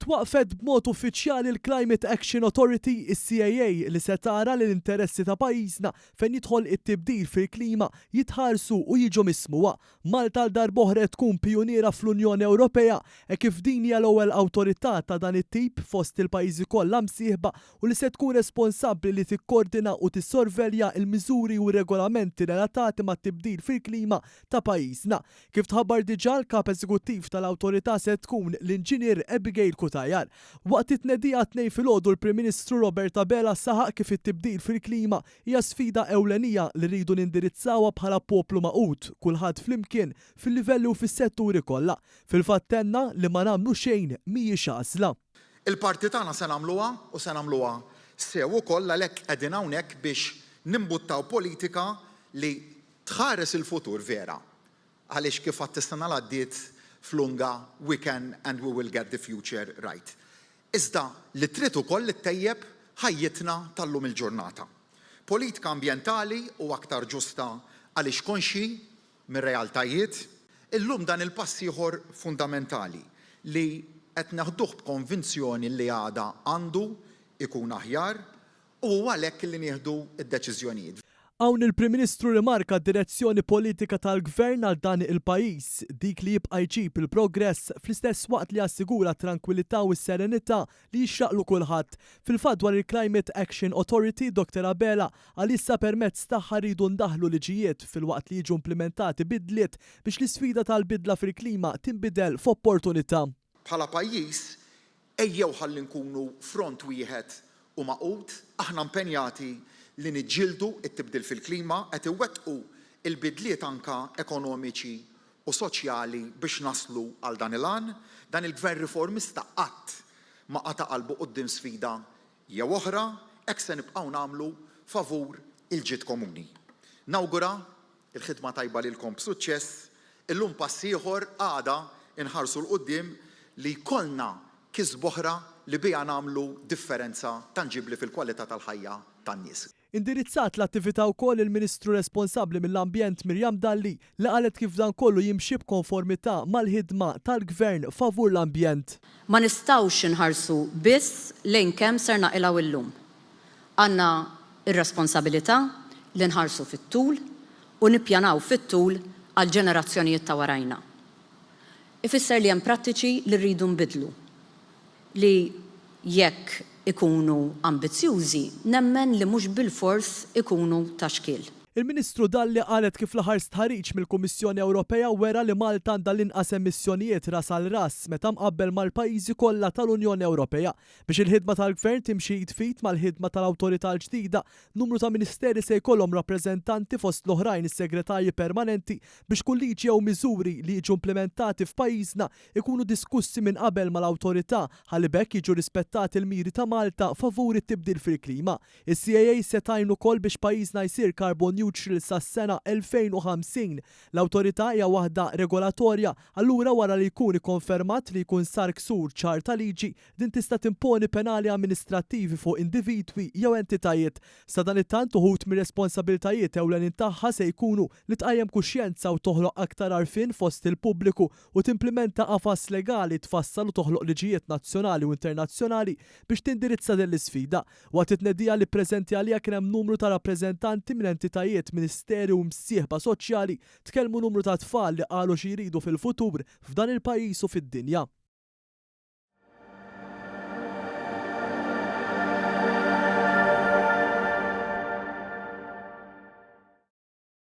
Twaqfet b'mod uffiċjali l-Climate Action Authority, is-CAA, li se tara li l-interessi ta' pajjiżna fejn jidħol it-tibdil fil-klima jitħarsu u jiġu mismuwa. Malta l-darb'oħra tkun pjuniera fl-Unjoni Ewropea kif din hija l-ewwel awtorità ta' dan it-tip fost il-pajjiżi kollha msieħba u li se tkun responsabbli li tikkoordina u tissorvelja l-miżuri u regolamenti relatati mat-tibdil fil-klima ta' pajjiżna. Kif tħabbar diġà l-kap eżekuttiv tal-awtorità se tkun l-Inġinier Abigail Kutajar. Waqt it-tnedija tnejn filgħodu l-Prim Ministru Robert Abela saħaq kif it-tibdil fil-klima hija sfida ewlenija li rridu nindirizzawha bħala poplu maqut, kulħadd flimkien fil-livelli u fis-setturi kollha. Fil-fatt tenna li ma nagħmlu xejn mhijiex għażla. Il-parti tagħna se nagħmluha u se nagħmluha sew ukoll għalhekk qegħdin hawnhekk biex nimbuttaw politika li tħares il-futur vera. Għaliex kif għadt is-sena l-għaddiet fl-Unga, we can and we will get the future right. Iżda li trid ukoll li ttejjeb ħajjitna tal-lum il-ġurnata. Politika ambjentali u aktar ġusta għaliex konxi mir-realtajiet, illum dan il-pass ieħor fundamentali li qed naħduh b'konvinzjoni li għada għandu ikun aħjar u għalhekk li nieħdu d-deċiżjonijiet. Hawn il-Prim Ministru rimarka d-direzzjoni politika tal-Gvern għal dan il-pajjiż, dik li jibqa' jġib il-progress fl-istess waqt li assigura tranquillità u s-serenità li jixraqlu kulħadd. Fil-fatt dwar il-Climate Action Authority, Dr. Abela għalissa permezz tagħha rridu ndaħlu liġijiet fil-waqt li jiġu implementati bidliet biex l-isfida tal-bidla fil-klima tinbidel f'opportunità. Bħala pajjiż ejjew ħalli nkunu front wieħed u maqut, aħna impenjati li niġġieldu t-tibdil fil-klima qed iwettqu il-bidliet anke ekonomiċi u soċjali biex naslu għal dan il-għan. Dan il-Gvern riformista qatt ma qata' qalbu quddiem sfida jew oħra hekk se nibqgħu nagħmlu favur il-ġid komuni. Nawgura il-ħidma tajba lilkom b'suċċess, illum pass ieħor għada inħarsu l-quddiem li jkollna kisb oħra li biha nagħmlu differenza tanġibbli fil-kwalità tal-ħajja tan-nies. Indirizzat l-attività wkoll il-Ministru responsabbli mill-Ambjent Mirjam Dalli li qalet kif dan kollu jimxi b'konformità mal-ħidma tal-Gvern favur l-ambjent. Ma nistgħux inħarsu biss lejn kemm ser naqilgħu illum. Għandna ir-responsabilità li nħarsu fit-tul u nippjanaw fit-tul għal ġenerazzjonijiet ta' warajna. Ifisser li hemm prattiċi li rridu nbidlu li jekk ikunu ambizzjużi, nemmen li mhux bil-fors ikunu ta' xkil. Il-Ministru Dalli qalet kif l-aħħar stħarriġ mill-Kummissjoni Ewropea wera li Malta għandha l-inqas emissjonijiet ras għal ras meta mqabbel mal-pajjiżi kollha tal-Unjoni Ewropea. Biex il-ħidma tal-Gvern timxi jitfit mal-ħidma tal-Awtorità l-ġdida, numru ta' ministeri se jkollhom rappreżentanti fost l-oħrajn is-segretarji permanenti biex kull liġi jew miżuri li jiġu implementati f'pajjiżna ikunu diskussi minn qabel mal-Awtorità ħalli bekk jiġu rispettati l-miri ta' Malta favur it-tibdil fil-klima. Is-CAA se tgħin ukoll biex pajjiżna jsir carbon neutral sas-sena 2050. L-awtorità hija waħda regolatorja, allura wara li jkun ikkonfermat li jkun sar ksur ċar ta' liġi, din tista' timponi penali amministrattivi fuq individwi jew entitajiet. Sa dan it-tant uħud mir-responsabbiltajiet ewlenin tagħha se jkunu li tqajjem kuxjenza u toħloq aktar għarfien fost il-pubbliku u timplementa qafas legali tfassal u toħloq liġijiet nazzjonali u internazzjonali biex tindirizza din l-isfida. Waqt it-tnedija li ppreżenti għalija kien hemm numru ta' rappreżentanti minn entitajiet Ministeri u msieħba soċjali tkellmu numru ta' tfal li qalu xi jridu fil-futur f'dan il-pajjiż u fid-dinja.